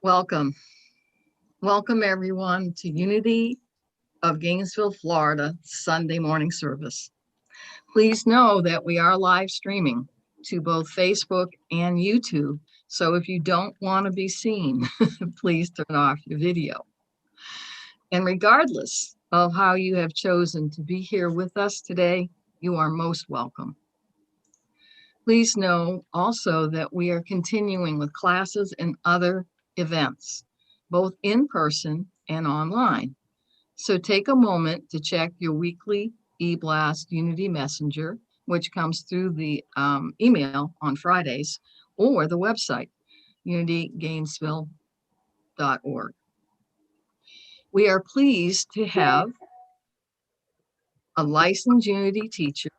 Welcome. Welcome everyone to Unity of Gainesville, Florida, Sunday morning service. Please know that we are live streaming to both Facebook and YouTube. So if you don't want to be seen, please turn off your video. And regardless of how you have chosen to be here with us today, you are most welcome. Please know also that we are continuing with classes and other events, both in person and online. So take a moment to check your weekly eBlast Unity Messenger, which comes through the email on Fridays, or the website, unitygainesville.org. We are pleased to have a licensed Unity teacher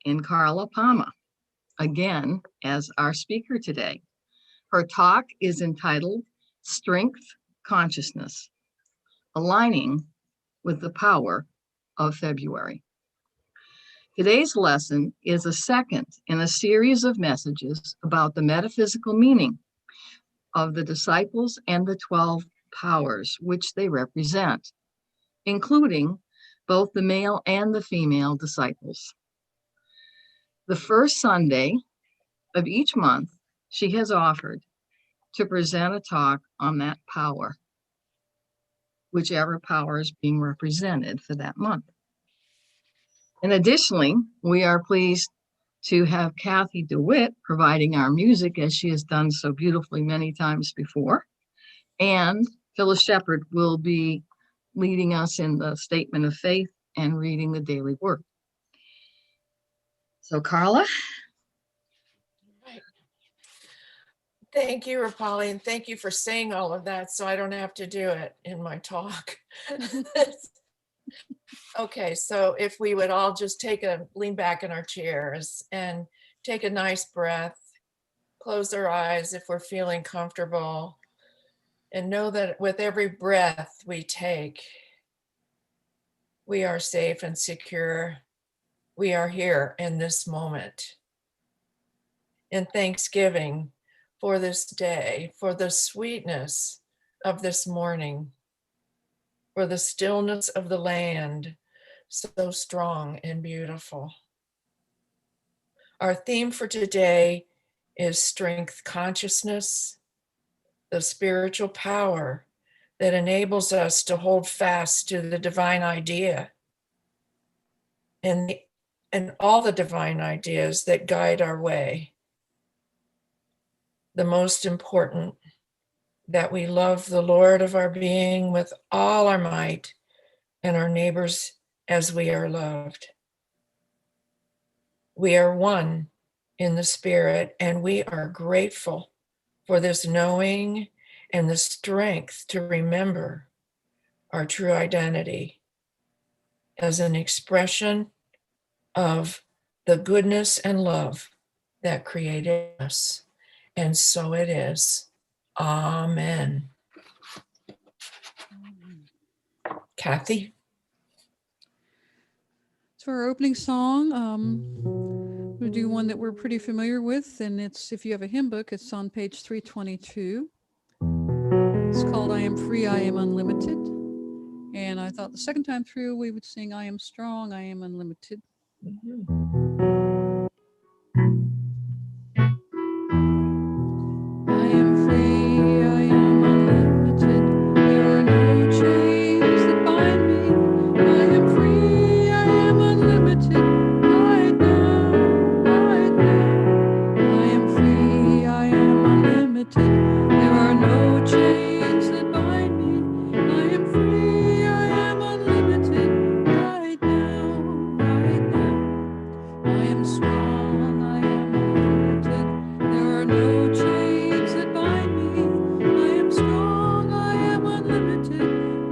in Carla Palma, again, as our speaker today. Her talk is entitled Strength Consciousness, Aligning with the Power of February. Today's lesson is a second in a series of messages about the metaphysical meaning of the disciples and the 12 powers which they represent, including both the male and the female disciples. The first Sunday of each month, she has offered to present a talk on that power, whichever power is being represented for that month. And additionally, we are pleased to have Kathy DeWitt providing our music, as she has done so beautifully many times before. And Phyllis Shepherd will be leading us in the statement of faith and reading the daily word. So Carla. Thank you, Rapali, and thank you for saying all of that so I don't have to do it in my talk. Okay, so if we would all just lean back in our chairs and take a nice breath, close our eyes if we're feeling comfortable, and know that with every breath we take, we are safe and secure. We are here in this moment. In thanksgiving for this day, for the sweetness of this morning, for the stillness of the land, so strong and beautiful. Our theme for today is strength consciousness, the spiritual power that enables us to hold fast to the divine idea and all the divine ideas that guide our way. The most important, that we love the Lord of our being with all our might and our neighbors as we are loved. We are one in the Spirit, and we are grateful for this knowing and the strength to remember our true identity as an expression of the goodness and love that created us. And so it is. Amen. Kathy? So our opening song, we'll do one that we're pretty familiar with, and it's, if you have a hymn book, it's on page 322. It's called I Am Free, I Am Unlimited. And I thought the second time through we would sing I Am Strong, I Am Unlimited. I am free, I am unlimited. There are no chains that bind me. I am free, I am unlimited. Right now, right now. I am free, I am unlimited. There are no chains that bind me. I am free, I am unlimited. Right now, right now. I am strong, I am unlimited. There are no chains that bind me. I am strong, I am unlimited.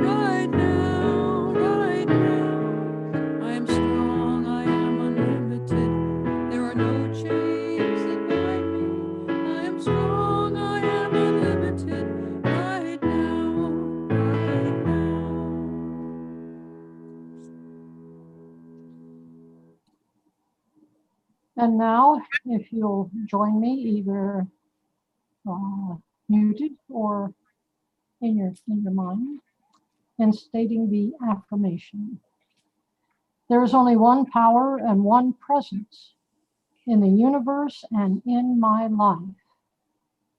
Right now, right now. I am strong, I am unlimited. There are no chains that bind me. I am strong, I am unlimited. Right now, right now. And now, if you'll join me, either muted or in your mind and stating the affirmation. There is only one power and one presence in the universe and in my life.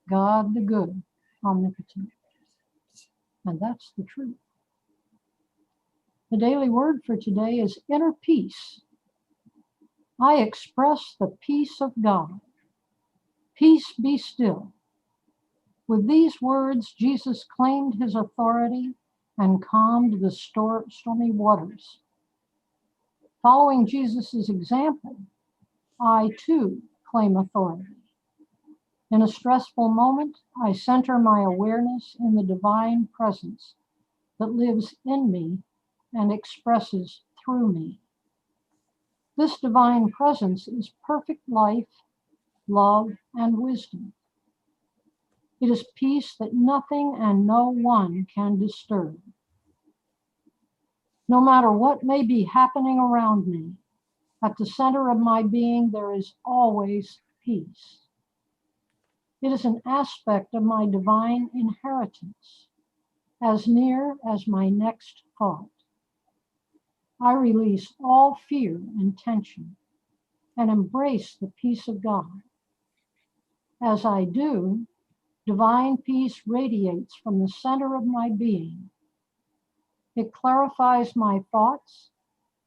God the good, omnipotent. And that's the truth. The daily word for today is inner peace. I express the peace of God. Peace be still. With these words, Jesus claimed his authority and calmed the stormy waters. Following Jesus' example, I too claim authority. In a stressful moment, I center my awareness in the divine presence that lives in me and expresses through me. This divine presence is perfect life, love, and wisdom. It is peace that nothing and no one can disturb. No matter what may be happening around me, at the center of my being, there is always peace. It is an aspect of my divine inheritance, as near as my next thought. I release all fear and tension and embrace the peace of God. As I do, divine peace radiates from the center of my being. It clarifies my thoughts,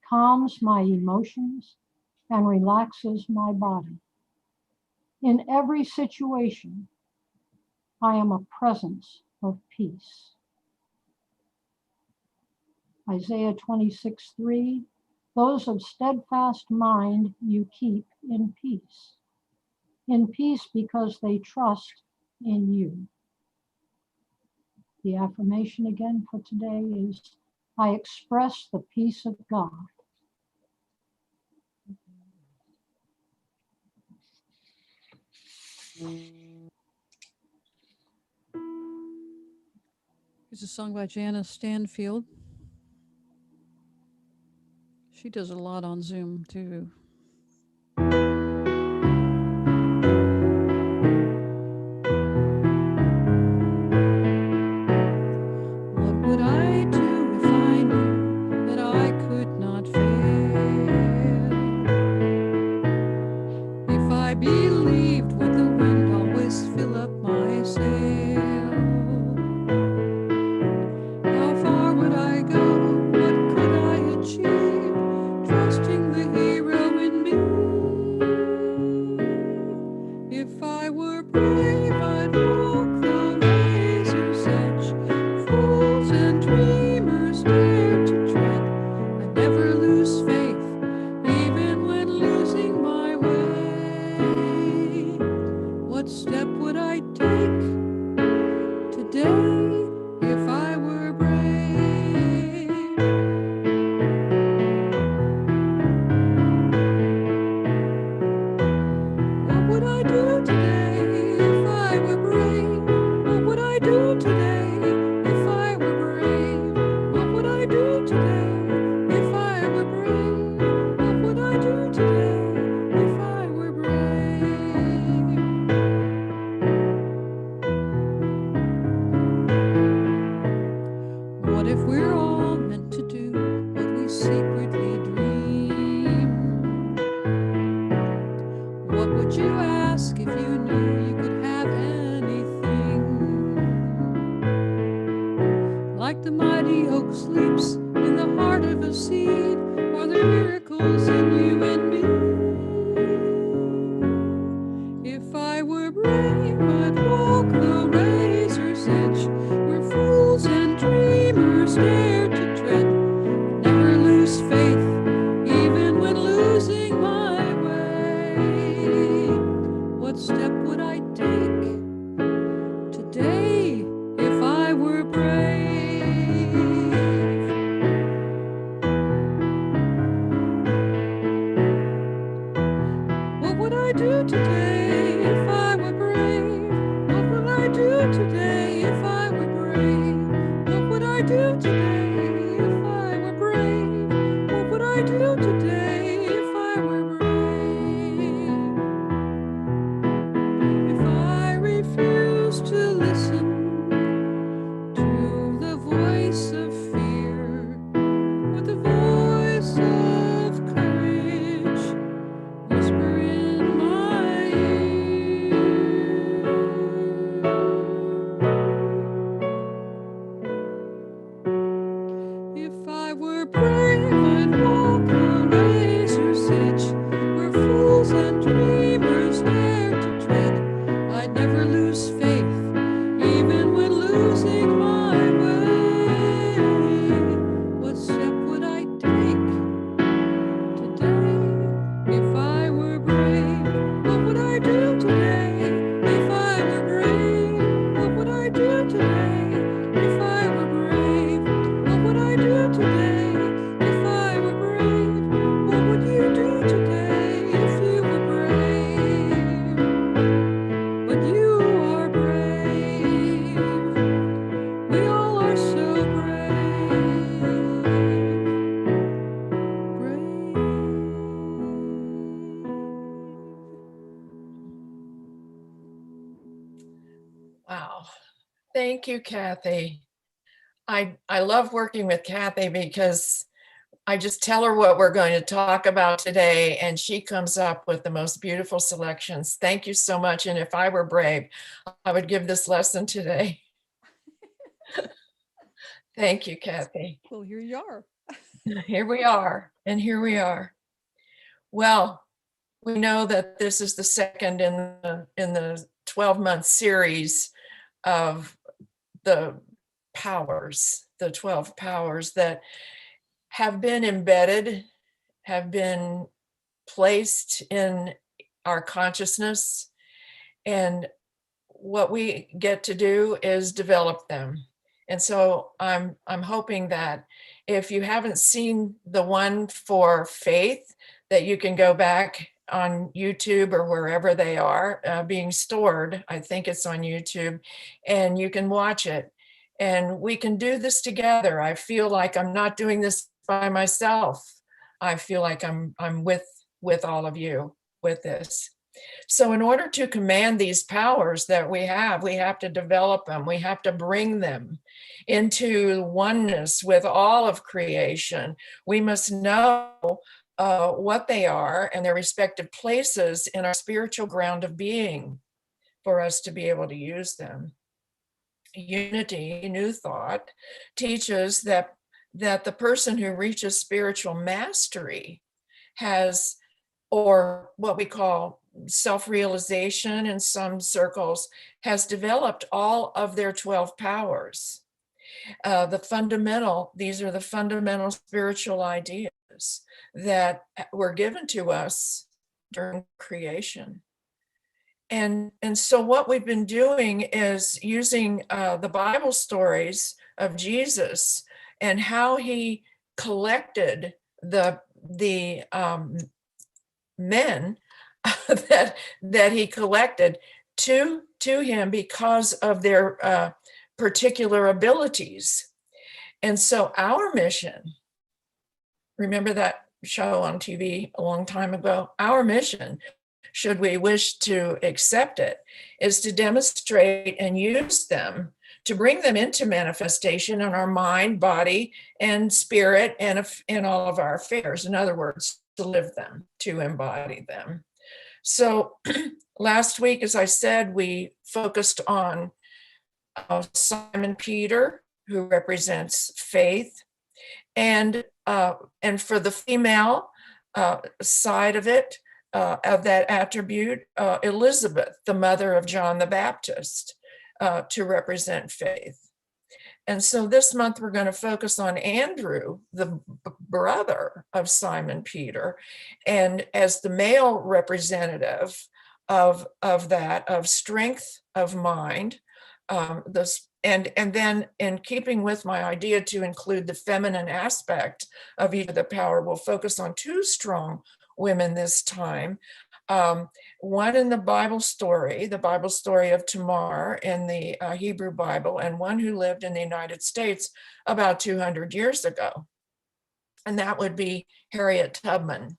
calms my emotions, and relaxes my body. In every situation, I am a presence of peace. Isaiah 26:3, those of steadfast mind you keep in peace because they trust in you. The affirmation again for today is, I express the peace of God. It's a song by Janice Stanfield. She does a lot on Zoom too. What would I do if I knew that I could not fail? If I believed what the wind always fill up my sail? How far would I go? What could I achieve? Trusting the hero in me. If I were brave, I'd walk the razor's edge. Fools and dreamers dare to tread. I'd never lose faith, even when losing my way. What step would I take today if I were brave? What would I do today if I were brave? What would I do today if I were brave? What would I do today if I were brave? What would I do today if I were brave? What if we're all meant to do what we secretly dream? What would you ask if you knew you could have anything? Like the mighty oak sleeps in the heart of a seed, are there miracles in you and me? If I were brave, I'd walk the razor's edge, where fools and dreamers dare to tread. Never lose faith, even when losing my way. What step would I take today if I were brave? What would I do today if I were brave? What would I do today if I were brave? What would I do today if I were brave? What would I do today if I were brave? If I refuse to listen to never lose faith, even when losing my way. What step would I take today if I were brave? What would I do today if I were brave? What would I do today if I were brave? What would I do today if I were brave? What would you do today if you were brave? But you are brave. We all are so brave. Brave. Wow. Thank you, Kathy. I love working with Kathy because I just tell her what we're going to talk about today, and she comes up with the most beautiful selections. Thank you so much. And if I were brave, I would give this lesson today. Thank you, Kathy. Well, here you are. Here we are, and here we are. Well, we know that this is the second in the 12-month series of the powers, the 12 powers that have been embedded, have been placed in our consciousness. And what we get to do is develop them. And so I'm hoping that if you haven't seen the one for faith, that you can go back on YouTube or wherever they are being stored. I think it's on YouTube, and you can watch it. And we can do this together. I feel like I'm not doing this by myself. I feel like I'm with all of you with this. So in order to command these powers that we have to develop them. We have to bring them into oneness with all of creation. We must know what they are and their respective places in our spiritual ground of being for us to be able to use them. Unity, New Thought, teaches that the person who reaches spiritual mastery has, or what we call self-realization in some circles, has developed all of their 12 powers. These are the fundamental spiritual ideas that were given to us during creation. And so what we've been doing is using the Bible stories of Jesus and how he collected the men that he collected to him because of their particular abilities. And so our mission, remember that show on TV a long time ago? Our mission, should we wish to accept it, is to demonstrate and use them to bring them into manifestation in our mind, body, and spirit, and in all of our affairs. In other words, to live them, to embody them. So last week, as I said, we focused on Simon Peter, who represents faith, and for the female side of it, of that attribute, Elizabeth, the mother of John the Baptist, to represent faith. And so this month we're going to focus on Andrew, the brother of Simon Peter, and as the male representative of that, of strength of mind, and then in keeping with my idea to include the feminine aspect of each of the power, we'll focus on two strong women this time. One in the Bible story of Tamar in the Hebrew Bible, and one who lived in the United States about 200 years ago. And that would be Harriet Tubman.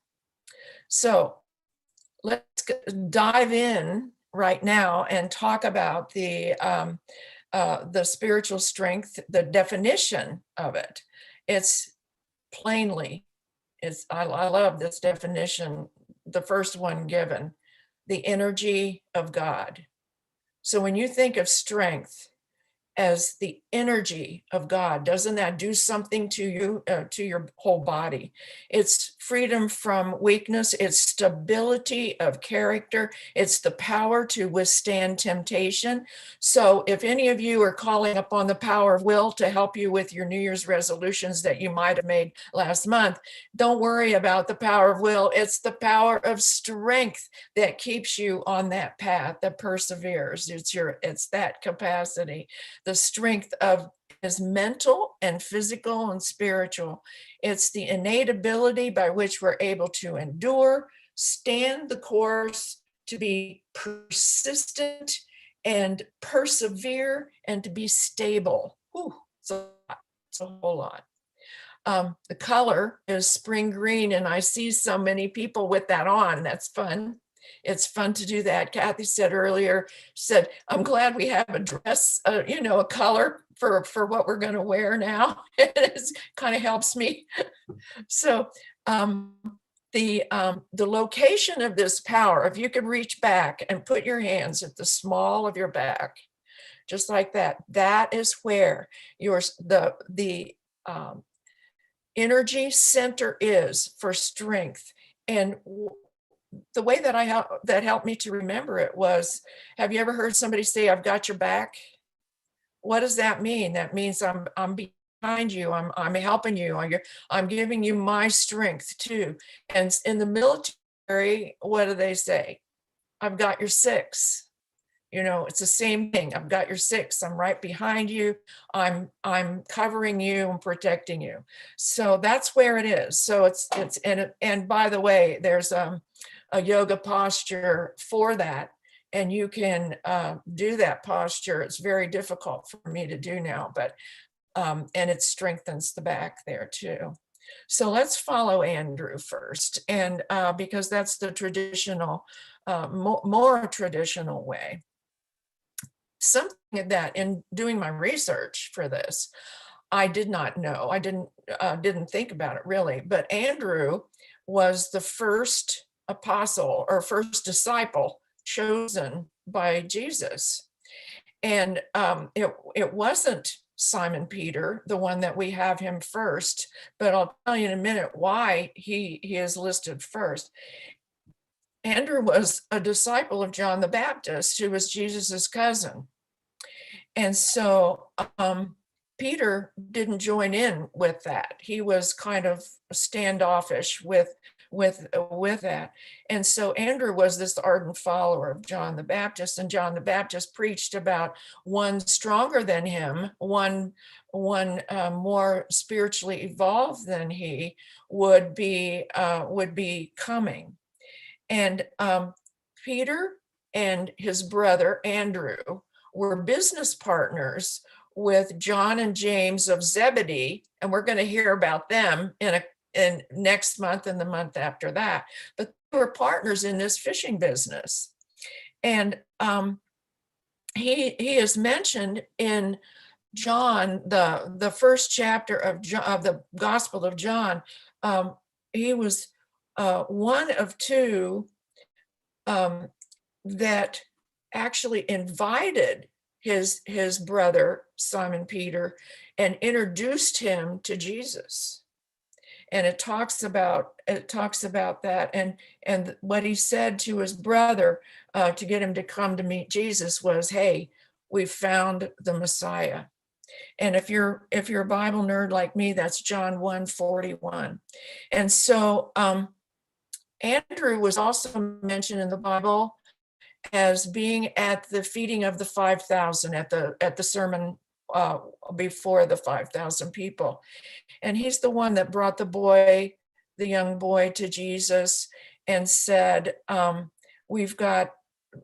So let's dive in right now and talk about the spiritual strength, the definition of it. I love this definition, the first one given, the energy of God. So when you think of strength, as the energy of God. Doesn't that do something to you, to your whole body? It's freedom from weakness. It's stability of character. It's the power to withstand temptation. So if any of you are calling upon the power of will to help you with your New Year's resolutions that you might have made last month, don't worry about the power of will. It's the power of strength that keeps you on that path, that perseveres. It's that capacity. The strength of is mental and physical and spiritual. It's the innate ability by which we're able to endure, stand the course, to be persistent and persevere, and to be stable. Whew, it's a whole lot. The color is spring green, and I see so many people with that on. That's fun. It's fun to do that. Kathy said earlier, said, I'm glad we have a dress, a color for what we're going to wear now. It kind of helps me. So the location of this power, if you could reach back and put your hands at the small of your back, just like that, that is where the energy center is for strength. And the way that helped me to remember it was, have you ever heard somebody say, I've got your back? What does that mean? That means I'm behind you. I'm helping you. I'm giving you my strength too. And in the military, what do they say? I've got your six. It's the same thing. I've got your six. I'm right behind you. I'm covering you and protecting you. So that's where it is. So and by the way, there's a yoga posture for that, and you can do that posture. It's very difficult for me to do now, but and it strengthens the back there too. So let's follow Andrew first, and because that's the traditional, more traditional way. Something that in doing my research for this, I did not know. I didn't think about it really, but Andrew was the first apostle or first disciple chosen by Jesus. And it wasn't Simon Peter, the one that we have him first, but I'll tell you in a minute why he is listed first. Andrew was a disciple of John the Baptist, who was Jesus's cousin. And so Peter didn't join in with that. He was kind of standoffish with that. And so Andrew was this ardent follower of John the Baptist, and John the Baptist preached about one stronger than him, one more spiritually evolved than he would be coming. And Peter and his brother Andrew were business partners with John and James of Zebedee, and we're going to hear about them in next month and the month after that. But they were partners in this fishing business, and he is mentioned in John, the first chapter of the Gospel of John. He was one of two that actually invited his brother Simon Peter and introduced him to Jesus. And it talks about that, and what he said to his brother to get him to come to meet Jesus was, "Hey, we've found the Messiah." And if you're a Bible nerd like me, that's John 1:41. And so Andrew was also mentioned in the Bible as being at the feeding of the 5,000 at the sermon before the 5,000 people. And he's the one that brought the young boy to Jesus and said, we've got,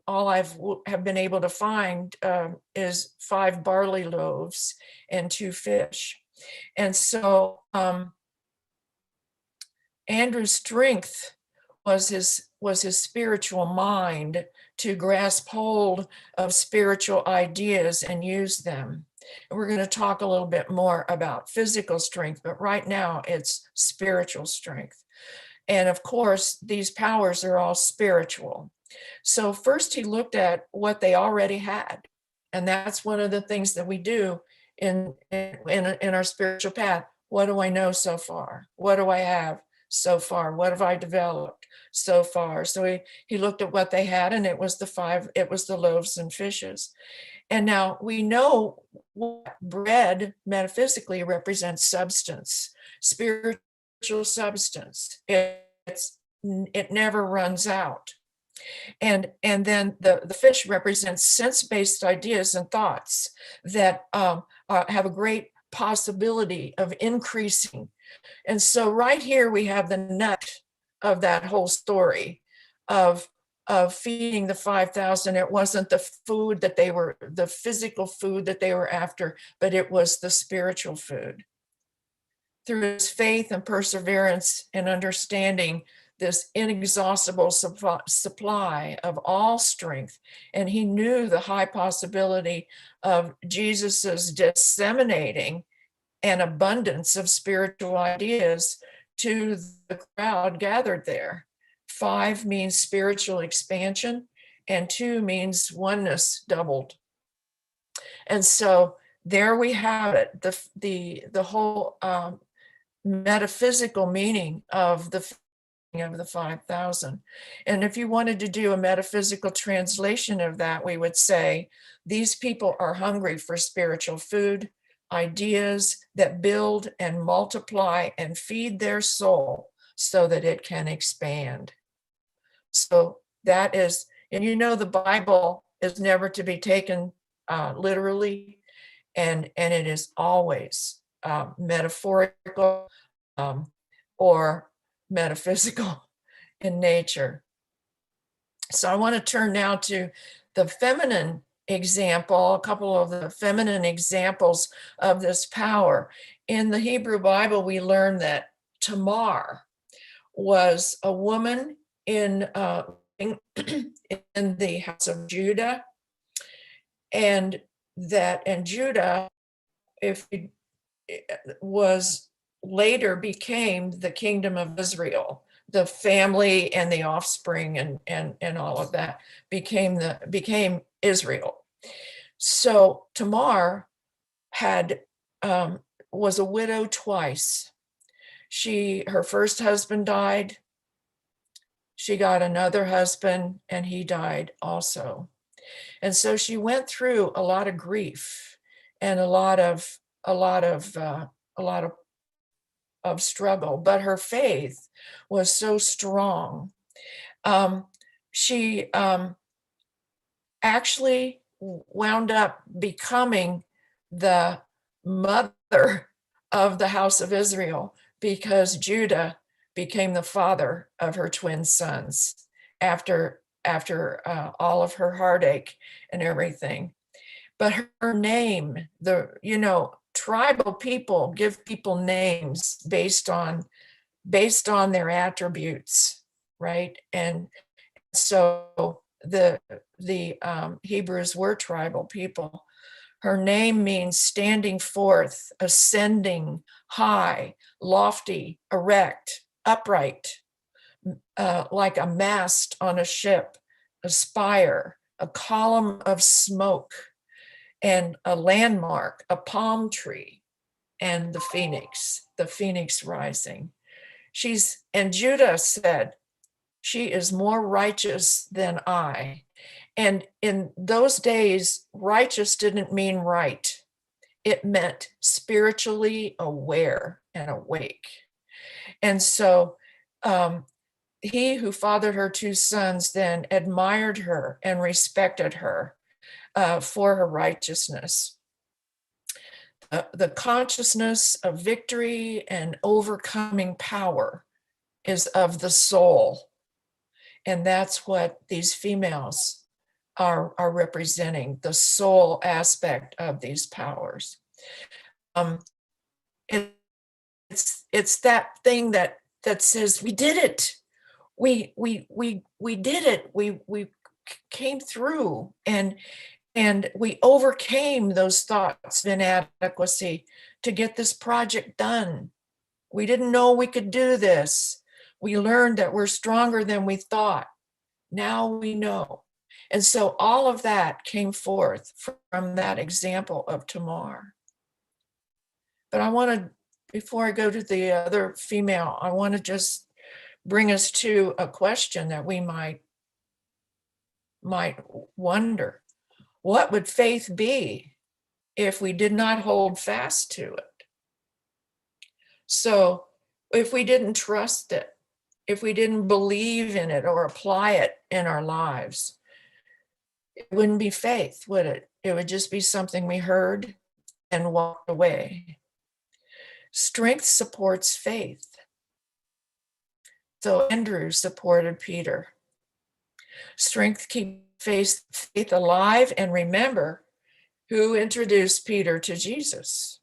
all have been able to find is 5 barley loaves and 2 fish. And so Andrew's strength was his spiritual mind to grasp hold of spiritual ideas and use them. And we're going to talk a little bit more about physical strength, but right now it's spiritual strength. And of course, these powers are all spiritual. So first he looked at what they already had. And that's one of the things that we do in our spiritual path. What do I know so far? What do I have so far? What have I developed so far? So he looked at what they had, and it was the loaves and fishes. And now we know what bread metaphysically represents: substance, spiritual substance. It never runs out. And then the fish represents sense-based ideas and thoughts that have a great possibility of increasing. And so right here we have the nut of that whole story of feeding the 5,000. It wasn't the food that the physical food that they were after, but it was the spiritual food. Through his faith and perseverance and understanding this inexhaustible supply of all strength, and he knew the high possibility of Jesus's disseminating an abundance of spiritual ideas to the crowd gathered there. 5 means spiritual expansion, and 2 means oneness doubled. And so there we have it, the whole metaphysical meaning of the 5,000. And if you wanted to do a metaphysical translation of that, we would say these people are hungry for spiritual food, ideas that build and multiply and feed their soul so that it can expand. So that is, and the Bible is never to be taken literally, and it is always metaphorical or metaphysical in nature. So I want to turn now to the feminine example, a couple of the feminine examples of this power. In the Hebrew Bible, we learn that Tamar was a woman in the house of Judah, and Judah, if it was later became the kingdom of Israel. The family and the offspring and all of that became Israel. So Tamar was a widow twice. Her first husband died. She got another husband, and he died also. And so she went through a lot of grief and a lot of struggle, but her faith was so strong. She actually wound up becoming the mother of the house of Israel, because Judah became the father of her twin sons after all of her heartache and everything. But her name, tribal people give people names based on their attributes, right? And so the Hebrews were tribal people. Her name means standing forth, ascending, high, lofty, erect, upright, like a mast on a ship, a spire, a column of smoke, and a landmark, a palm tree, and the phoenix rising. And Judah said, she is more righteous than I. And in those days, righteous didn't mean right. It meant spiritually aware and awake. And so he who fathered her 2 sons then admired her and respected her for her righteousness. The consciousness of victory and overcoming power is of the soul. And that's what these females are representing, the soul aspect of these powers. It's that thing that says, we did it. We did it. We came through, and we overcame those thoughts of inadequacy to get this project done. We didn't know we could do this. We learned that we're stronger than we thought. Now we know. And so all of that came forth from that example of Tamar. But I want to, before I go to the other female, I want to just bring us to a question that we might wonder. What would faith be if we did not hold fast to it? So if we didn't trust it, if we didn't believe in it or apply it in our lives, it wouldn't be faith, would it? It would just be something we heard and walked away. Strength supports faith. So Andrew supported Peter. Strength keeps faith alive, and remember who introduced Peter to Jesus.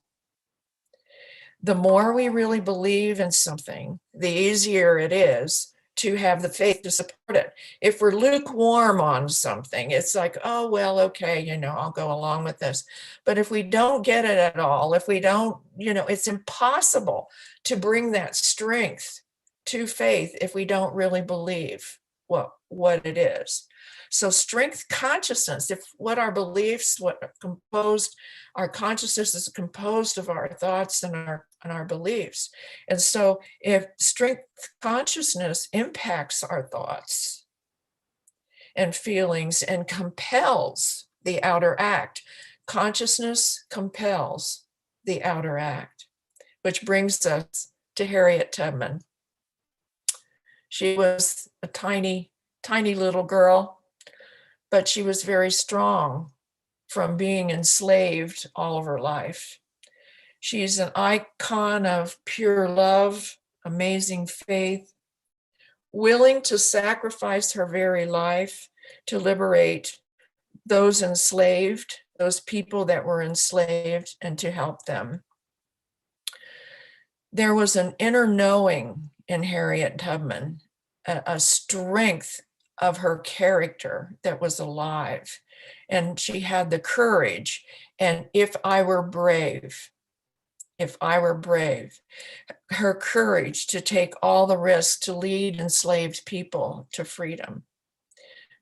The more we really believe in something, the easier it is to have the faith to support it. If we're lukewarm on something, it's like, oh, well, okay, I'll go along with this. But if we don't get it at all, if we don't, it's impossible to bring that strength to faith if we don't really believe what it is. So strength consciousness, if what our beliefs, our consciousness is composed of our thoughts and our beliefs. And so if strength consciousness impacts our thoughts and feelings and compels the outer act, consciousness compels the outer act, which brings us to Harriet Tubman. She was a tiny, tiny little girl, but she was very strong from being enslaved all of her life. She's an icon of pure love, amazing faith, willing to sacrifice her very life to liberate those enslaved, those people that were enslaved, and to help them. There was an inner knowing in Harriet Tubman, a strength of her character that was alive. And she had the courage. And if I were brave, her courage to take all the risks to lead enslaved people to freedom.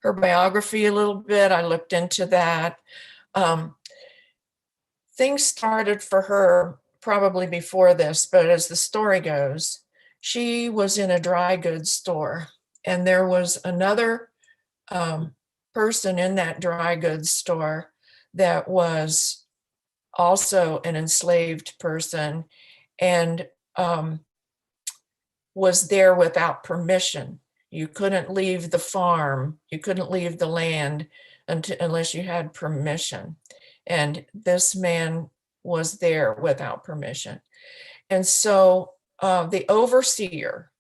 Her biography a little bit, I looked into that. Things started for her probably before this, but as the story goes, she was in a dry goods store, and there was another person in that dry goods store that was also an enslaved person and was there without permission. You couldn't leave the farm, you couldn't leave the land unless you had permission. And this man was there without permission. And so the overseer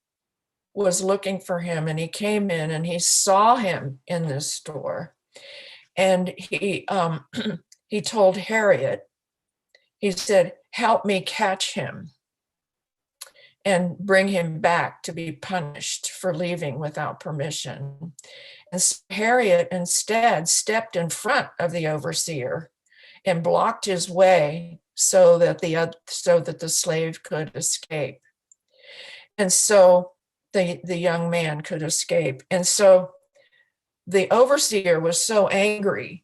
was looking for him, and he came in and he saw him in this store. And he he told Harriet, he said, help me catch him and bring him back to be punished for leaving without permission. And so Harriet instead stepped in front of the overseer and blocked his way so that the slave could escape. And so the young man could escape. And so the overseer was so angry,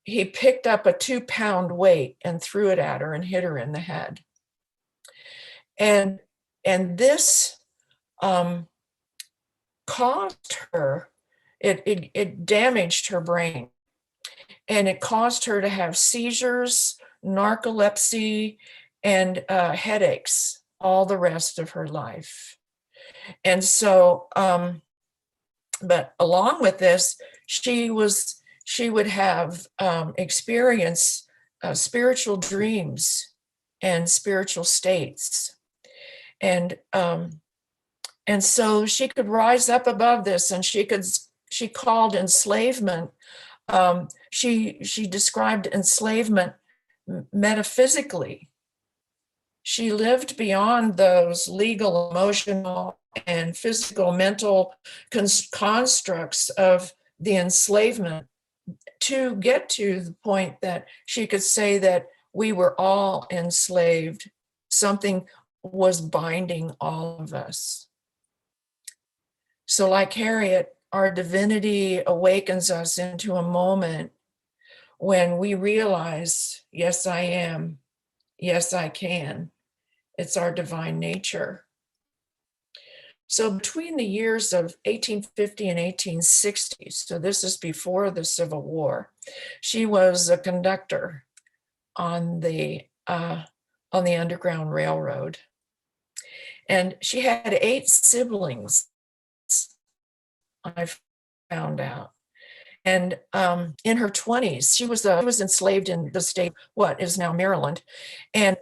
he picked up a 2-pound weight and threw it at her and hit her in the head. And this caused her, it damaged her brain, and it caused her to have seizures, narcolepsy, and headaches all the rest of her life. And so, but along with this, she would have experience spiritual dreams and spiritual states. And so she could rise up above this, and she called enslavement. She described enslavement metaphysically. She lived beyond those legal, emotional, and physical, mental constructs of the enslavement to get to the point that she could say that we were all enslaved. Something was binding all of us. So like Harriet, our divinity awakens us into a moment when we realize, yes, I am. Yes, I can. It's our divine nature. So between the years of 1850 and 1860, so this is before the Civil War, she was a conductor on the Underground Railroad. And she had 8 siblings, I found out. And in her 20s, she was enslaved in the state, what is now Maryland. And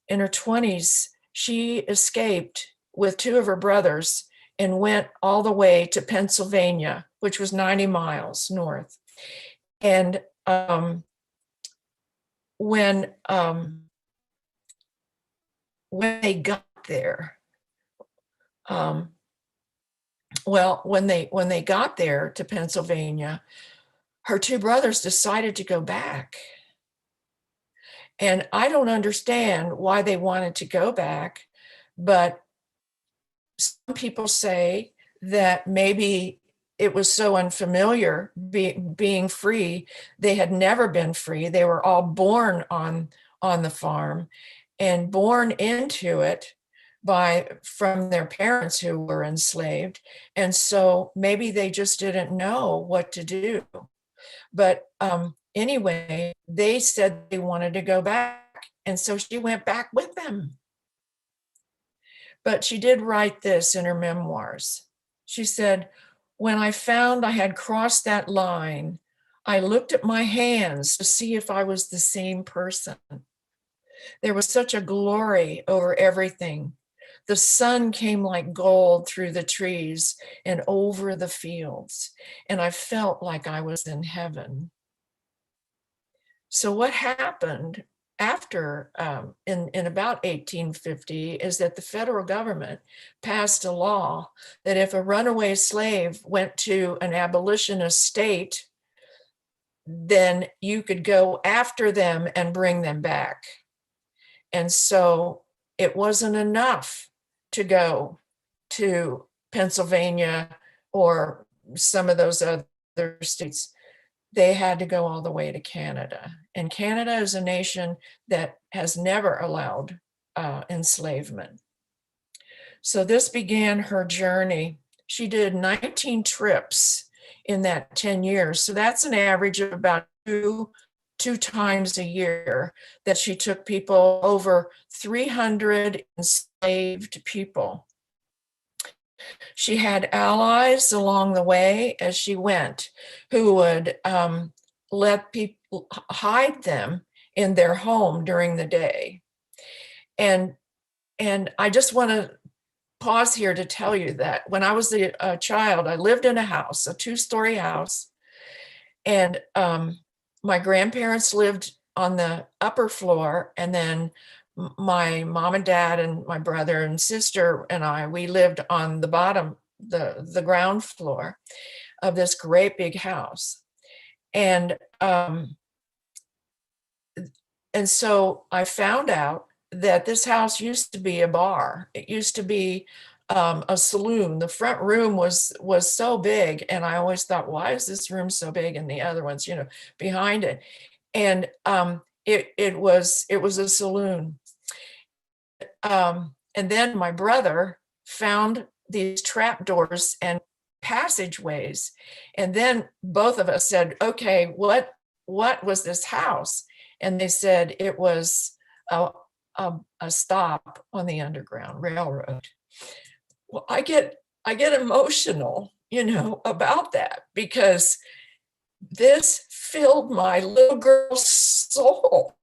in her 20s, she escaped with 2 of her brothers and went all the way to Pennsylvania, which was 90 miles north. And when they got there, when they got there to Pennsylvania, her 2 brothers decided to go back. And I don't understand why they wanted to go back, but some people say that maybe it was so unfamiliar being free. They had never been free. They were all born on the farm and born into it from their parents who were enslaved. And so maybe they just didn't know what to do. But anyway, they said they wanted to go back. And so she went back with them. But she did write this in her memoirs. She said, "When I found I had crossed that line, I looked at my hands to see if I was the same person. There was such a glory over everything. The sun came like gold through the trees and over the fields, and I felt like I was in heaven." So what happened after, in about 1850, is that the federal government passed a law that if a runaway slave went to an abolitionist state, then you could go after them and bring them back. And so it wasn't enough to go to Pennsylvania or some of those other states. They had to go all the way to Canada. And Canada is a nation that has never allowed enslavement. So this began her journey. She did 19 trips in that 10 years. So that's an average of about two times a year that she took people, over 300 enslaved people. She had allies along the way as she went who would let people hide them in their home during the day. And I just want to pause here to tell you that when I was a child, I lived in a house, a 2-story house, and my grandparents lived on the upper floor, and then my mom and dad and my brother and sister and we lived on the bottom, the ground floor of this great big house. And so I found out that this house used to be a bar. It used to be a saloon. The front room was so big, and I always thought, why is this room so big and the other ones, behind it? And it was a saloon. And then my brother found these trap doors and passageways. And then both of us said, okay, what was this house? And they said it was a stop on the Underground Railroad. Well, I get emotional, about that, because this filled my little girl's soul.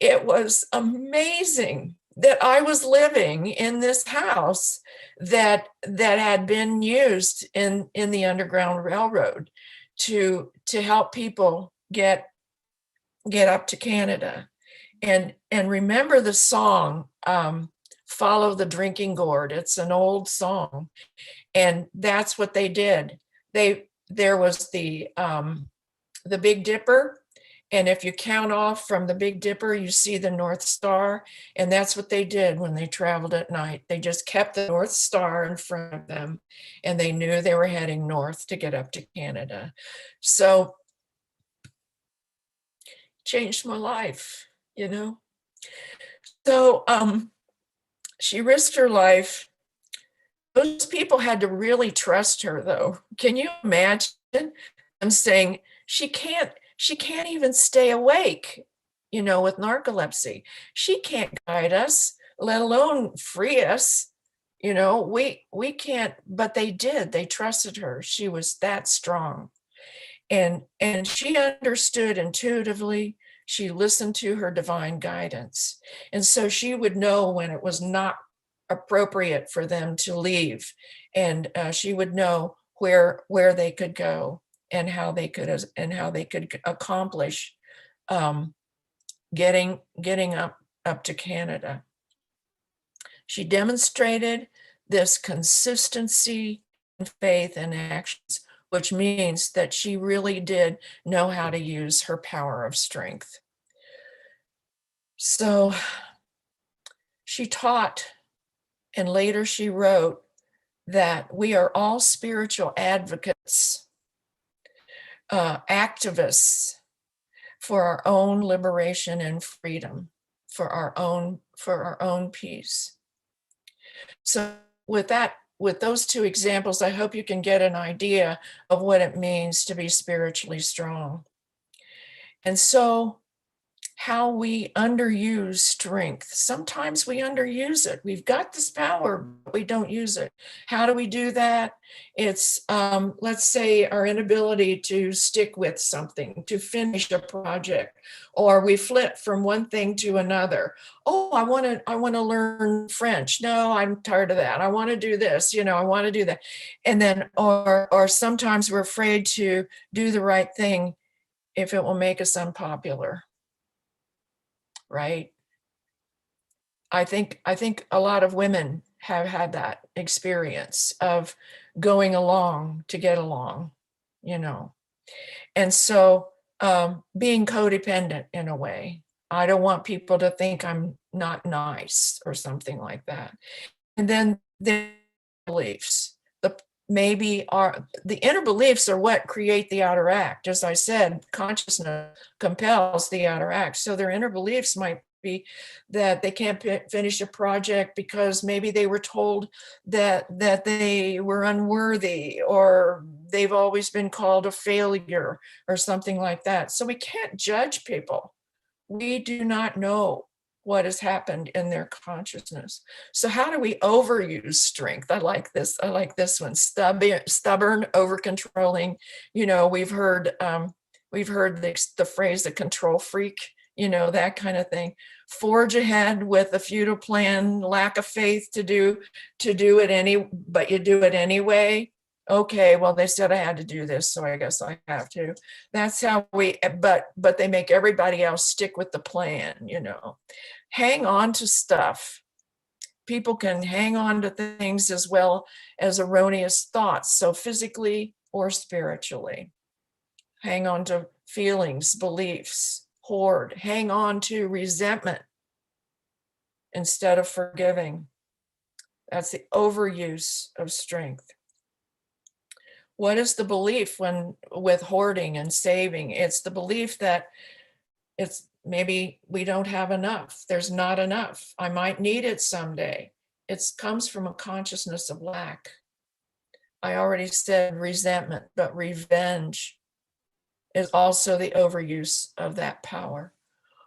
It was amazing that I was living in this house that had been used in the Underground Railroad to help people get up to Canada. And remember the song, Follow the Drinking Gourd. It's an old song. And that's what they did. There was the Big Dipper, And if you count off from the Big Dipper, you see the North Star. And that's what they did when they traveled at night. They just kept the North Star in front of them, and they knew they were heading north to get up to Canada. So changed my life, you know? So she risked her life. Those people had to really trust her, though. Can you imagine them saying, she can't even stay awake, you know, with narcolepsy. She can't guide us, let alone free us. You know, we can't, but they did. They trusted her. She was that strong. And she understood intuitively. She listened to her divine guidance. And so she would know when it was not appropriate for them to leave. And she would know where they could go and how they could accomplish getting up to Canada. She demonstrated this consistency in faith and actions, which means that she really did know how to use her power of strength. So she taught, and later she wrote, that we are all spiritual advocates, activists for our own liberation and freedom, for our own peace. So with those two examples, I hope you can get an idea of what it means to be spiritually strong. And so how we underuse strength. Sometimes we underuse it. We've got this power, but we don't use it. How do we do that? It's, let's say, our inability to stick with something, to finish a project, or we flip from one thing to another. Oh, I want to learn French. No, I'm tired of that. I want to do this. You know, I want to do that. And then, or sometimes we're afraid to do the right thing if it will make us unpopular. Right? I think a lot of women have had that experience of going along to get along, you know. And so being codependent in a way. I don't want people to think I'm not nice or something like that. And then the beliefs, maybe the inner beliefs are what create the outer act. As I said, consciousness compels the outer act. So their inner beliefs might be that they can't finish a project because maybe they were told that they were unworthy, or they've always been called a failure or something like that. So we can't judge people. We do not know what has happened in their consciousness. So how do we overuse strength? I like this one. Stubborn, over controlling. You know, we've heard the phrase "the control freak." You know, that kind of thing. Forge ahead with a futile plan, lack of faith to do it but you do it anyway. Okay, well, they said I had to do this, so I guess I have to. That's how but they make everybody else stick with the plan, you know. Hang on to stuff. People can hang on to things as well as erroneous thoughts, so physically or spiritually. Hang on to feelings, beliefs, hoard, hang on to resentment instead of forgiving. That's the overuse of strength. What is the belief with hoarding and saving? It's the belief that it's maybe we don't have enough. There's not enough. I might need it someday. It comes from a consciousness of lack. I already said resentment, but revenge is also the overuse of that power.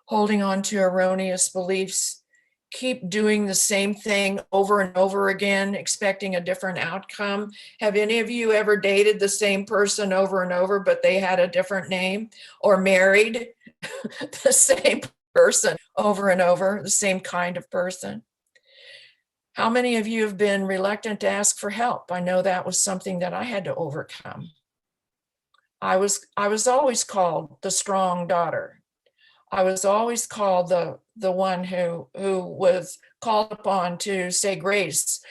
Holding on to erroneous beliefs, keep doing the same thing over and over again, expecting a different outcome. Have any of you ever dated the same person over and over, but they had a different name, or married the same person over and over, the same kind of person? How many of you have been reluctant to ask for help? I know that was something that I had to overcome. I was always called the strong daughter. I was always called the one who was called upon to say grace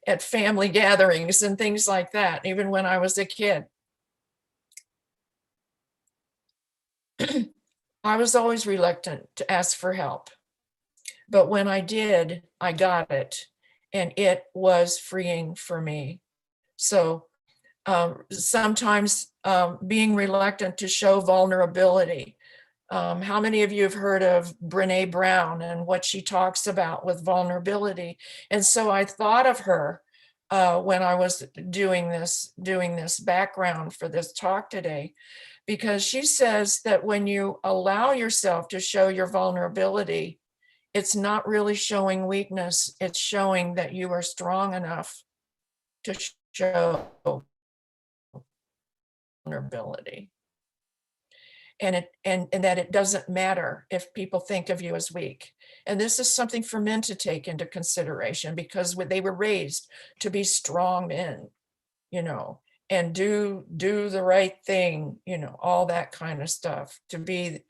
at family gatherings and things like that, even when I was a kid. I was always reluctant to ask for help. But when I did, I got it, and it was freeing for me. So sometimes being reluctant to show vulnerability. How many of you have heard of Brene Brown and what she talks about with vulnerability? And so I thought of her when I was doing this background for this talk today, because she says that when you allow yourself to show your vulnerability, it's not really showing weakness, it's showing that you are strong enough to show vulnerability. And that it doesn't matter if people think of you as weak. And this is something for men to take into consideration, because they were raised to be strong men, and do the right thing, all that kind of stuff, to be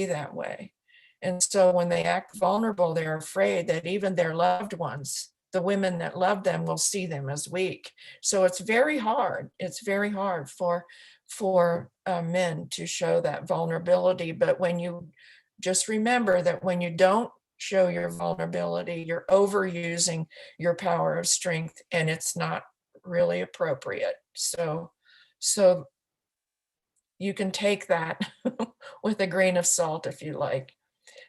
that way. And so when they act vulnerable, they're afraid that even their loved ones, the women that love them, will see them as weak. So it's very hard. It's very hard for men to show that vulnerability. But when you just remember that when you don't show your vulnerability, you're overusing your power of strength, and it's not really appropriate. So you can take that with a grain of salt if you like.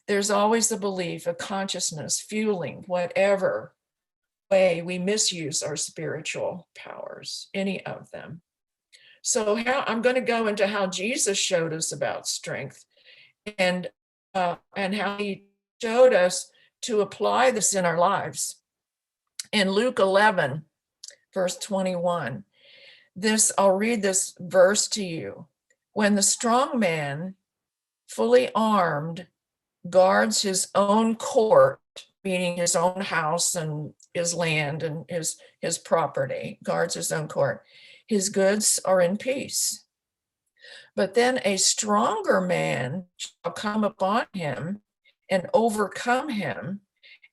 There's always a belief, a consciousness fueling whatever way we misuse our spiritual powers, any of them. So I'm going to go into how Jesus showed us about strength, and how he showed us to apply this in our lives. In Luke 11, verse 21, I'll read this verse to you. When the strong man, fully armed, guards his own court, meaning his own house and his land and his property, guards his own court, his goods are in peace. But then a stronger man shall come upon him and overcome him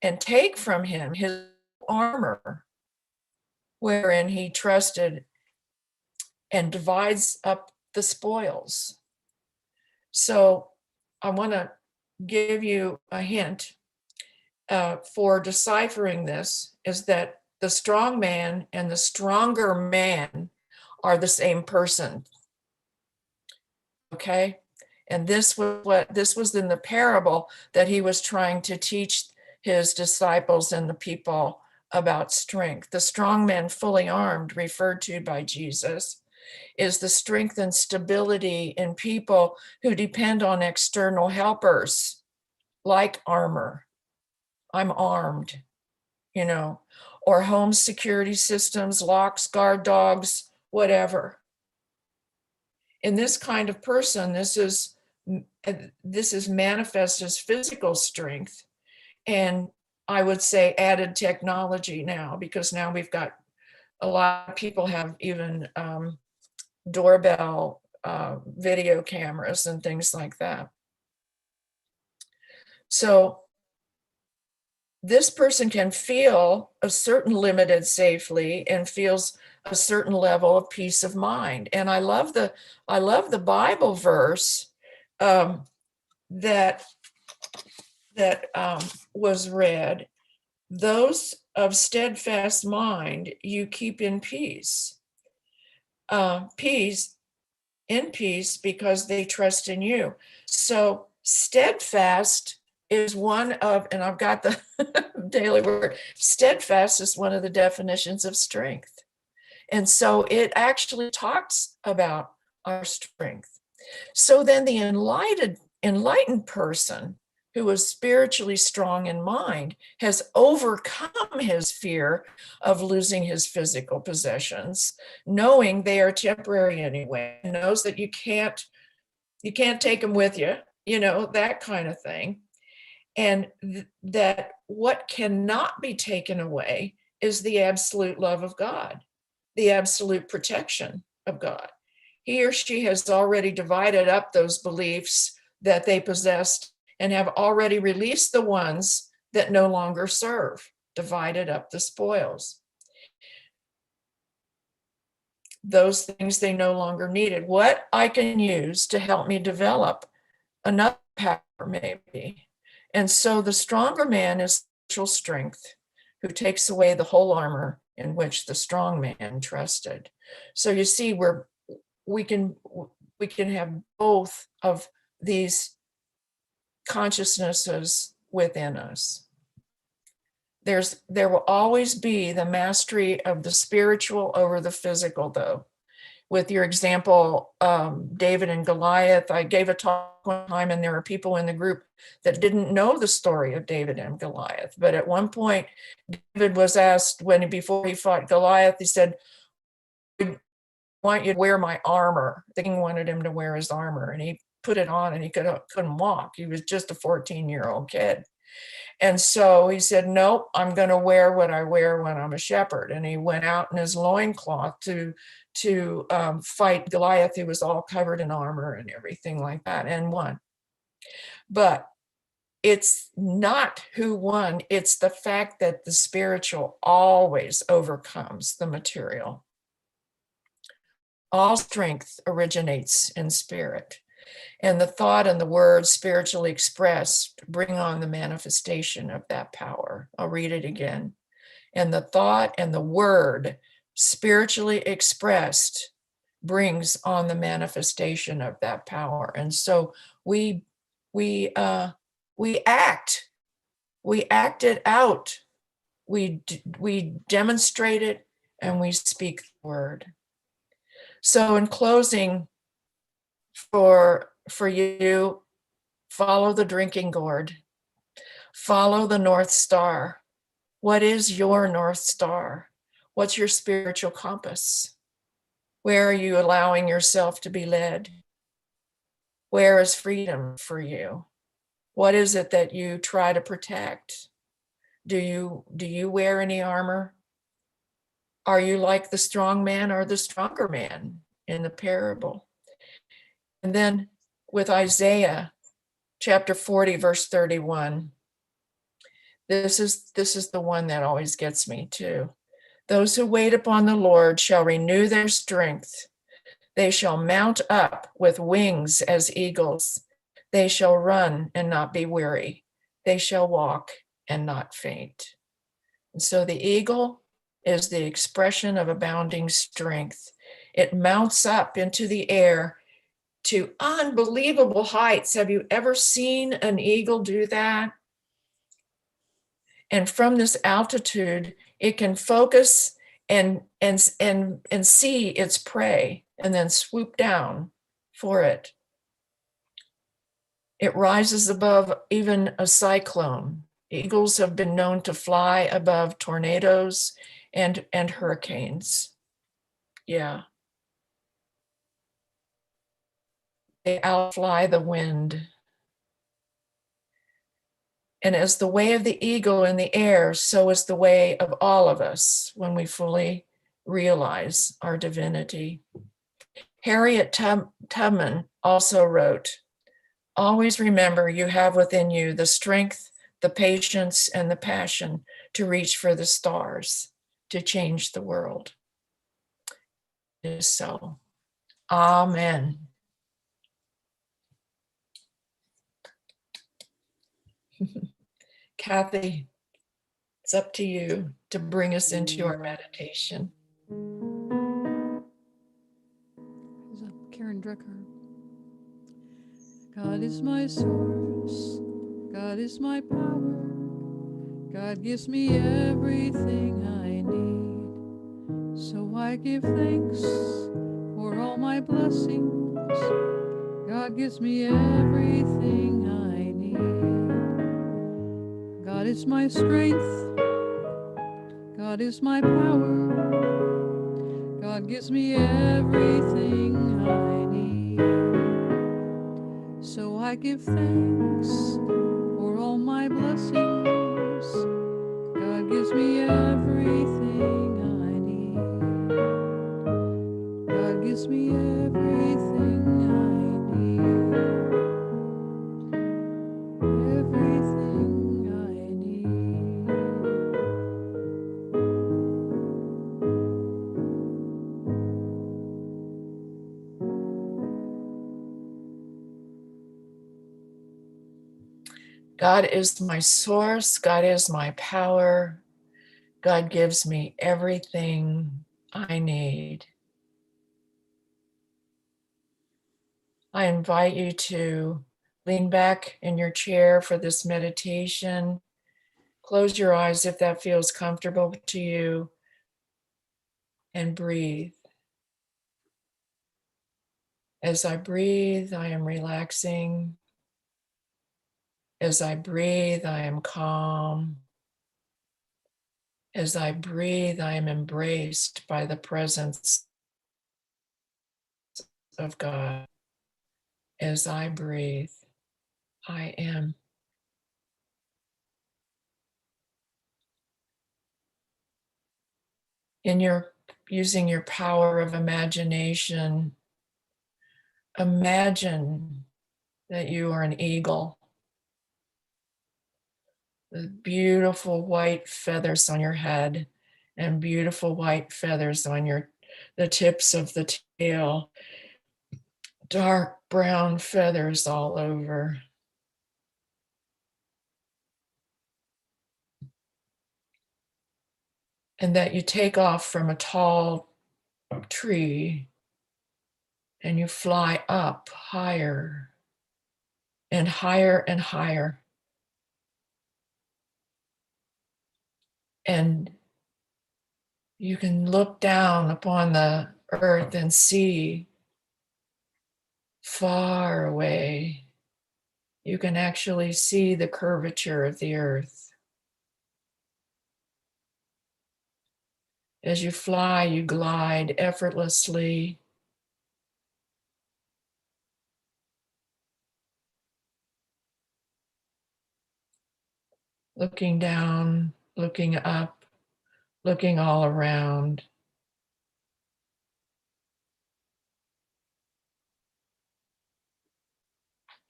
and take from him his armor, wherein he trusted, and divides up the spoils. So I want to give you a hint for deciphering this, is that the strong man and the stronger man are the same person. Okay? And this was in the parable that he was trying to teach his disciples and the people about strength. The strong man, fully armed, referred to by Jesus, is the strength and stability in people who depend on external helpers like armor. I'm armed, or home security systems, locks, guard dogs, whatever. In this kind of person, this is manifest as physical strength, and I would say added technology now, because now we've got a lot of people have even doorbell video cameras and things like that. So this person can feel a certain limited safely and feels a certain level of peace of mind. And I love the Bible verse that was read. Those of steadfast mind you keep in peace. Peace because they trust in you. So steadfast is one of, and I've got the daily word, steadfast is one of the definitions of strength. And so it actually talks about our strength. So then the enlightened person who is spiritually strong in mind has overcome his fear of losing his physical possessions, knowing they are temporary anyway, knows that you can't take them with you, that kind of thing. And that what cannot be taken away is the absolute love of God, the absolute protection of God. He or she has already divided up those beliefs that they possessed and have already released the ones that no longer serve, divided up the spoils. Those things they no longer needed. What I can use to help me develop another power, maybe. And so the stronger man is spiritual strength, who takes away the whole armor in which the strong man trusted. So you see, we can have both of these consciousnesses within us. There will always be the mastery of the spiritual over the physical, though. With your example, David and Goliath, I gave a talk one time, and there were people in the group that didn't know the story of David and Goliath. But at one point, David was asked before he fought Goliath, he said, "I want you to wear my armor." The king wanted him to wear his armor, and he put it on, and he couldn't walk. He was just a 14-year-old kid. And so he said, "Nope, I'm going to wear what I wear when I'm a shepherd." And he went out in his loincloth to fight Goliath, who was all covered in armor and everything like that, and won. But it's not who won, it's the fact that the spiritual always overcomes the material. All strength originates in spirit. And the thought and the word spiritually expressed bring on the manifestation of that power. I'll read it again. And the thought and the word spiritually expressed brings on the manifestation of that power. And so we act it out, we demonstrate it, and we speak the word. So in closing, for you, follow the drinking gourd, follow the North Star. What is your North Star? What's your spiritual compass? Where are you allowing yourself to be led? Where is freedom for you? What is it that you try to protect? Do you wear any armor? Are you like the strong man or the stronger man in the parable? And then with Isaiah chapter 40, verse 31, this is the one that always gets me too. Those who wait upon the Lord shall renew their strength. They shall mount up with wings as eagles. They shall run and not be weary. They shall walk and not faint. And so the eagle is the expression of abounding strength. It mounts up into the air to unbelievable heights. Have you ever seen an eagle do that? And from this altitude, it can focus and see its prey and then swoop down for it. It rises above even a cyclone. Eagles have been known to fly above tornadoes and hurricanes. Yeah. They outfly the wind. And as the way of the eagle in the air, so is the way of all of us when we fully realize our divinity. Harriet Tubman also wrote, "Always remember you have within you the strength, the patience, and the passion to reach for the stars, to change the world." It is so. Amen. Kathy, it's up to you to bring us into our meditation. Is that Karen Drecker? God is my source. God is my power. God gives me everything I need. So I give thanks for all my blessings. God gives me everything I need. God is my strength. God is my power. God gives me everything I need. So I give thanks for all my blessings. God gives me everything I need. God gives me everything I need. Everything I need. God is my source. God is my power. God gives me everything I need. I invite you to lean back in your chair for this meditation. Close your eyes if that feels comfortable to you, and breathe. As I breathe, I am relaxing. As I breathe, I am calm. As I breathe, I am embraced by the presence of God. As I breathe, I am. Using your power of imagination, imagine that you are an eagle. The beautiful white feathers on your head and beautiful white feathers on the tips of the tail, dark brown feathers all over. And that you take off from a tall tree and you fly up higher and higher and higher. And you can look down upon the earth and see far away. You can actually see the curvature of the earth. As you fly, you glide effortlessly. Looking down, looking up, looking all around.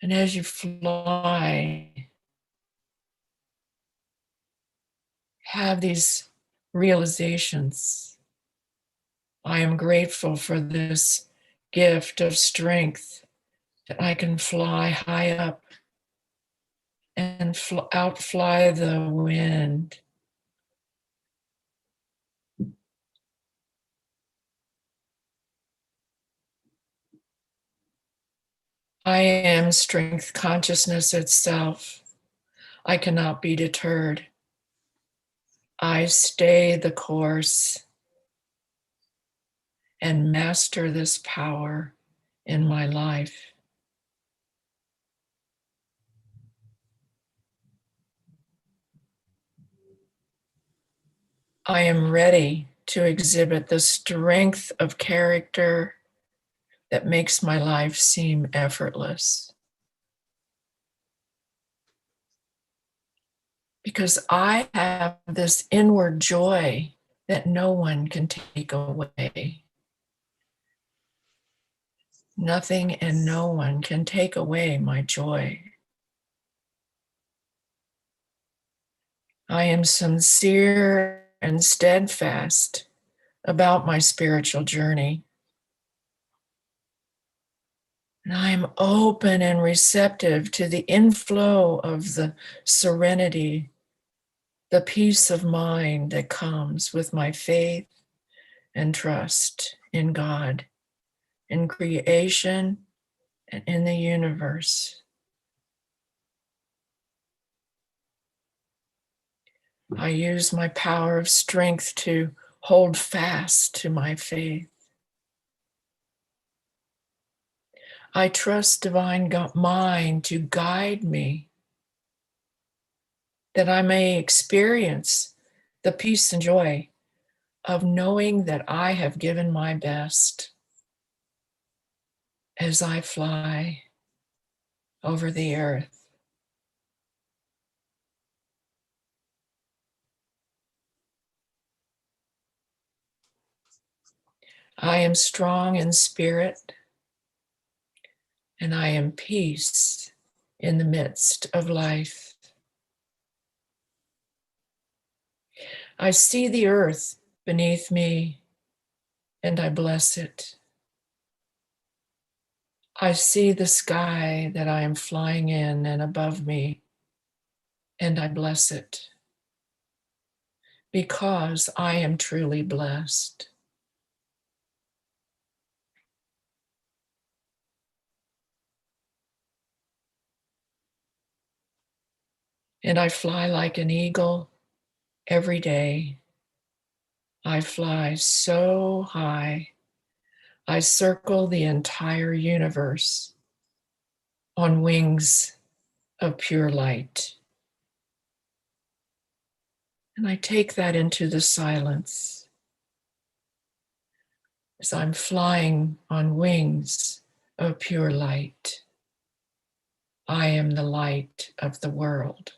And as you fly, have these realizations. I am grateful for this gift of strength that I can fly high up and outfly the wind. I am strength consciousness itself. I cannot be deterred. I stay the course and master this power in my life. I am ready to exhibit the strength of character that makes my life seem effortless. Because I have this inward joy that no one can take away. Nothing and no one can take away my joy. I am sincere and steadfast about my spiritual journey. And I am open and receptive to the inflow of the serenity, the peace of mind that comes with my faith and trust in God, in creation, and in the universe. I use my power of strength to hold fast to my faith. I trust divine mind to guide me, that I may experience the peace and joy of knowing that I have given my best as I fly over the earth. I am strong in spirit, and I am peace in the midst of life. I see the earth beneath me, and I bless it. I see the sky that I am flying in and above me, and I bless it because I am truly blessed. And I fly like an eagle every day. I fly so high. I circle the entire universe on wings of pure light. And I take that into the silence as I'm flying on wings of pure light. I am the light of the world.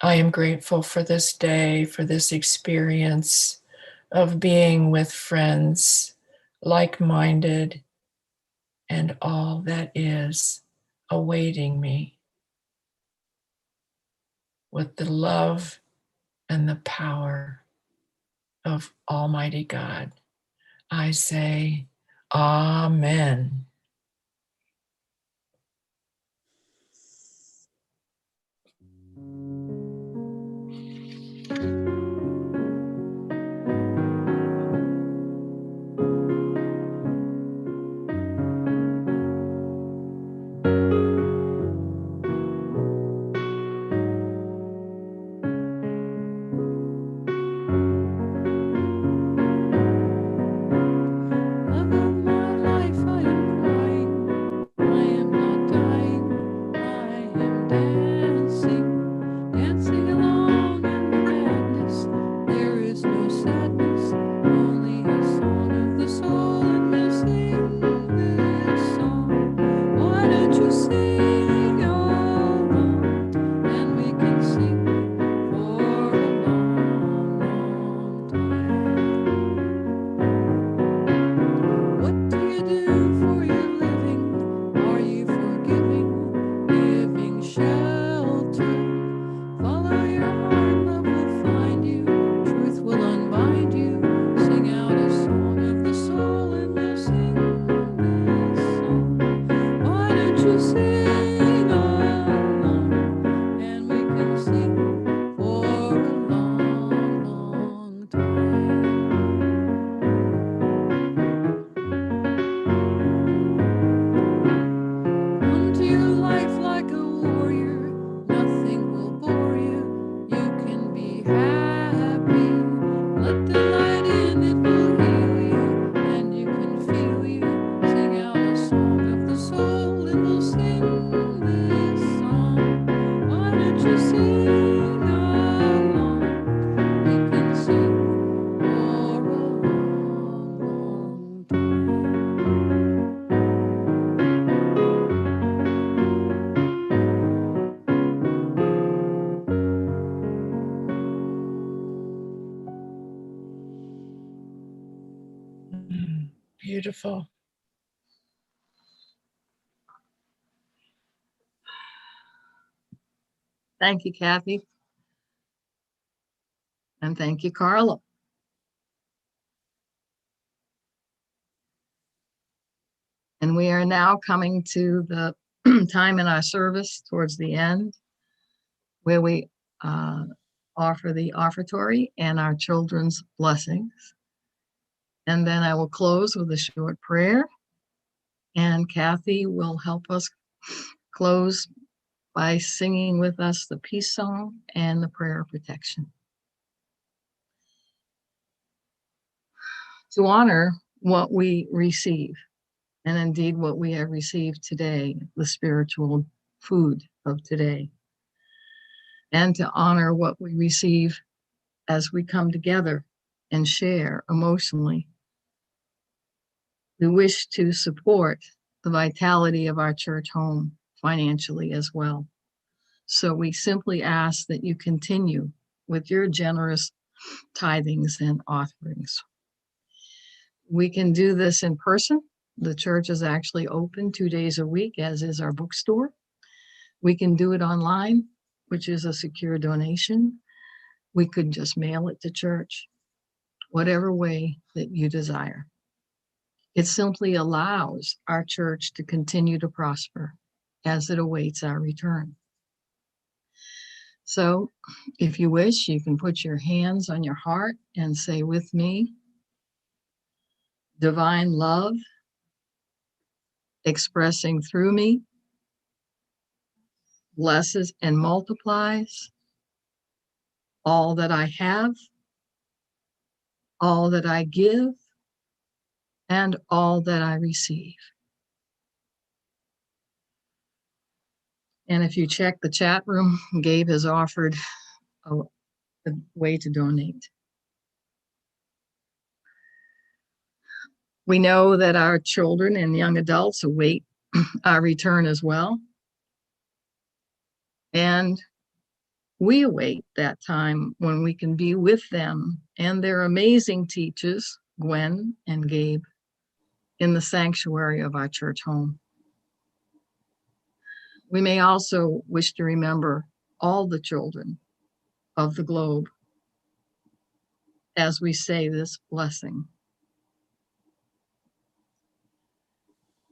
I am grateful for this day, for this experience of being with friends, like-minded, and all that is awaiting me with the love and the power of Almighty God. I say, Amen. Love of my life, I am crying. I am not dying. I am dancing, dancing along in the madness. There is no sadness, only a song of the soul, and we'll sing this song. Why don't you sing along, and we can sing for a long, long time. What do you do for your living? Are you forgiving, giving shelter? Follow your heart, love will find you, truth will unbind you. Sing out a song of the soul, and we'll sing this song. Why don't you sing along, and we can sing for a long, long time. Come to your life like a warrior, nothing will bore you. You can be happy. Let the light in, it will heal you, and you can feel you. Sing out a song of the soul, and we'll sing this song. Why don't you sing along? We can sing for a long, long time. Beautiful. Thank you, Kathy. And thank you, Carla. And we are now coming to the time in our service towards the end, where we offer the offertory and our children's blessings. And then I will close with a short prayer. And Kathy will help us close by singing with us the peace song and the prayer of protection. To honor what we receive, and indeed what we have received today, the spiritual food of today, and to honor what we receive as we come together and share emotionally We wish to support the vitality of our church home financially as well. So we simply ask that you continue with your generous tithings and offerings. We can do this in person. The church is actually open 2 days a week, as is our bookstore. We can do it online, which is a secure donation. We could just mail it to church, whatever way that you desire. It simply allows our church to continue to prosper as it awaits our return. So if you wish, you can put your hands on your heart and say with me, divine love expressing through me blesses and multiplies all that I have, all that I give, and all that I receive. And if you check the chat room, Gabe has offered a way to donate. We know that our children and young adults await our return as well. And we await that time when we can be with them and their amazing teachers, Gwen and Gabe, in the sanctuary of our church home. We may also wish to remember all the children of the globe as we say this blessing.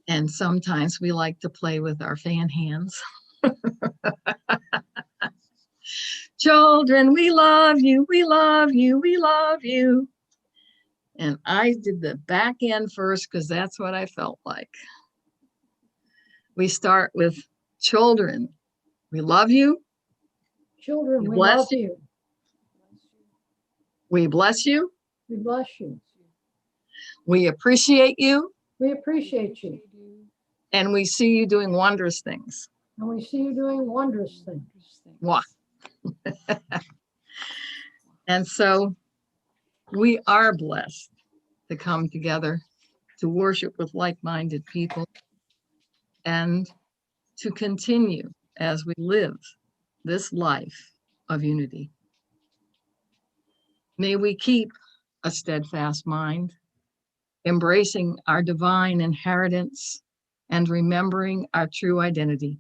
And sometimes we like to play with our fan hands. Children, we love you, we love you, we love you. And I did the back end first because that's what I felt like. We start with children. We love you. Children, we Bless love you. you. We bless you. We bless you. We appreciate you. We appreciate you. And we see you doing wondrous things. And we see you doing wondrous things. Wow. And so we are blessed to come together to worship with like-minded people and to continue as we live this life of unity. May we keep a steadfast mind, embracing our divine inheritance and remembering our true identity,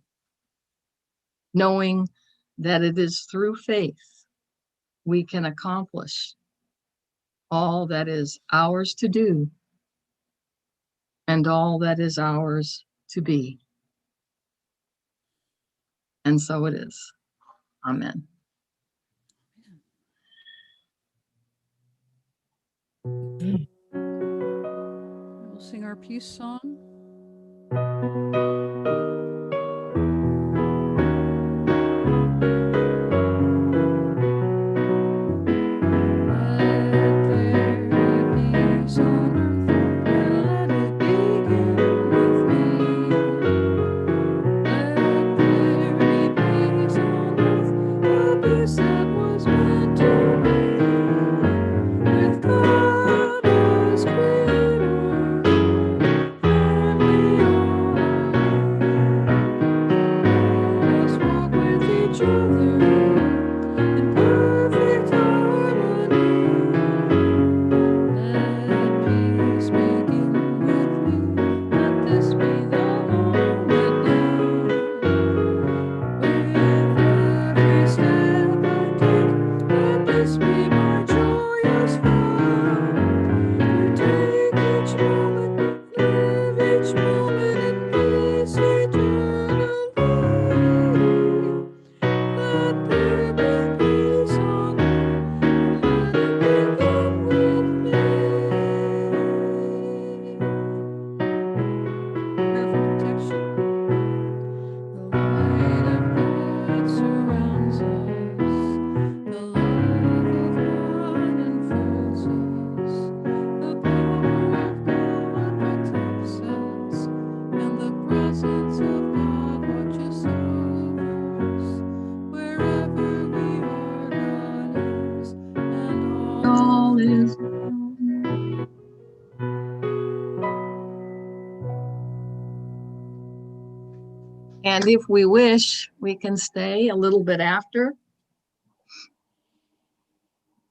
knowing that it is through faith we can accomplish all that is ours to do and all that is ours to be. And so it is. Amen. We'll sing our peace song. And if we wish, we can stay a little bit after